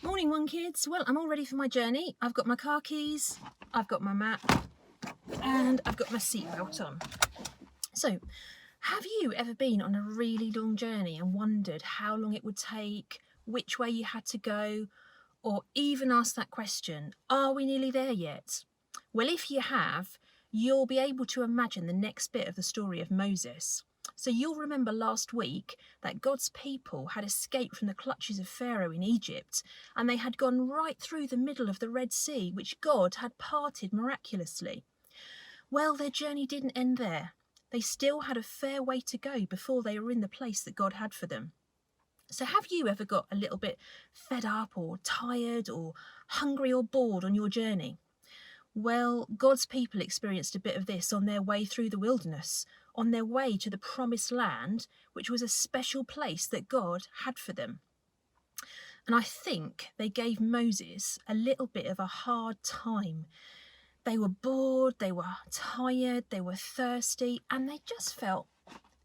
Morning, One Kids. Well, I'm all ready for my journey. I've got my car keys, I've got my map, and I've got my seatbelt on. So, have you ever been on a really long journey and wondered how long it would take, which way you had to go, or even asked that question, are we nearly there yet? Well, if you have, you'll be able to imagine the next bit of the story of Moses. So you'll remember last week that God's people had escaped from the clutches of Pharaoh in Egypt, and they had gone right through the middle of the Red Sea, which God had parted miraculously. Well, their journey didn't end there. They still had a fair way to go before they were in the place that God had for them. So have you ever got a little bit fed up or tired or hungry or bored on your journey? Well, God's people experienced a bit of this on their way through the wilderness, on their way to the promised land, which was a special place that God had for them. And I think they gave Moses a little bit of a hard time. They were bored, they were tired, they were thirsty, and they just felt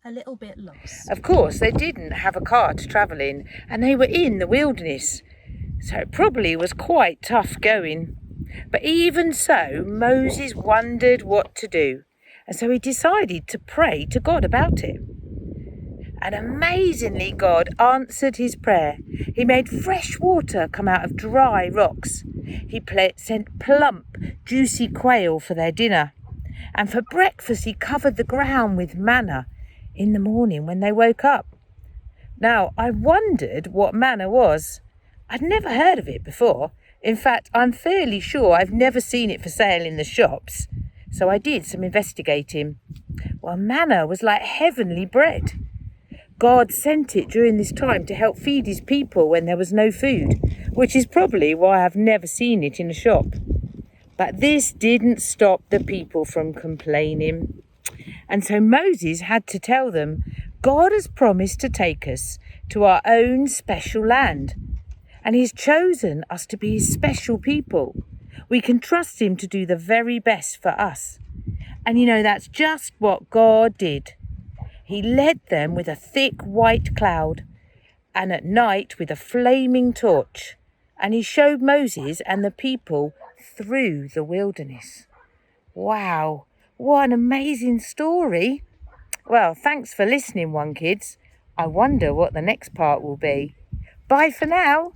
a little bit lost. Of course, they didn't have a car to travel in, and they were in the wilderness, so it probably was quite tough going. But even so, Moses wondered what to do, and so he decided to pray to God about it. And amazingly, God answered his prayer. He made fresh water come out of dry rocks. He sent plump, juicy quail for their dinner. And for breakfast, he covered the ground with manna in the morning when they woke up. Now, I wondered what manna was. I'd never heard of it before. In fact, I'm fairly sure I've never seen it for sale in the shops. So I did some investigating. Well, manna was like heavenly bread. God sent it during this time to help feed his people when there was no food, which is probably why I've never seen it in a shop. But this didn't stop the people from complaining. And so Moses had to tell them, God has promised to take us to our own special land. And he's chosen us to be his special people. We can trust him to do the very best for us. And that's just what God did. He led them with a thick white cloud, and at night with a flaming torch. And he showed Moses and the people through the wilderness. Wow, what an amazing story. Well, thanks for listening, One Kids. I wonder what the next part will be. Bye for now.